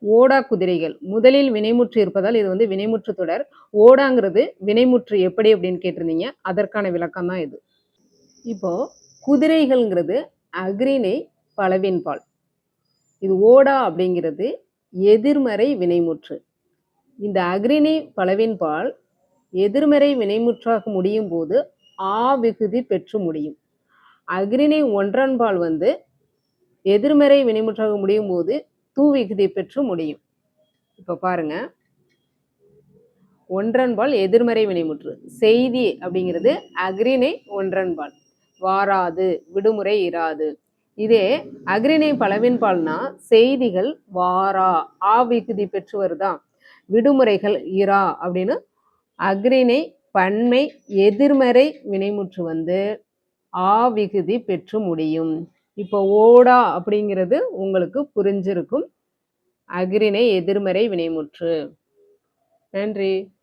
ஓடா குதிரைகள். முதலில் வினைமுற்று இருப்பதால் இது வந்து வினைமுற்று தொடர். ஓடாங்கிறது வினைமுற்று எப்படி அப்படின்னு கேட்டிருந்தீங்க. அதற்கான விளக்கம் தான் இது. இப்போ குதிரைகள்ங்கிறது அஃறிணை பலவின்பால். இது ஓடா அப்படிங்கிறது எதிர்மறை வினைமுற்று. இந்த அஃறிணை பலவின்பால் எதிர்மறை வினைமுற்றாக முடியும் போது ஆ விகுதி பெற்று முடியும். அஃறிணை ஒன்றன்பால் வந்து எதிர்மறை வினைமுற்றாக முடியும் போது தூ விகுதி பெற்று முடியும். இப்ப பாருங்க. ஒன்றன்பால் எதிர்மறை வினைமுற்று. செய்தி அப்படிங்கிறது அஃறிணை ஒன்றன்பால். வாராது, விடுமுறை இராது. இதே அஃறிணை பலவின்பால்னா செய்திகள் வாரா, ஆ விகுதி பெற்று வருதா? விடுமுறைகள் இரா அப்படின்னு அஃறிணை பன்மை எதிர்மறை வினைமுற்று வந்து ஆ விகுதி பெற்று முடியும். இப்போ ஓடா அப்படிங்கிறது உங்களுக்கு புரிஞ்சிருக்கும். அஃறிணை எதிர்மறை வினைமுற்று. நன்றி.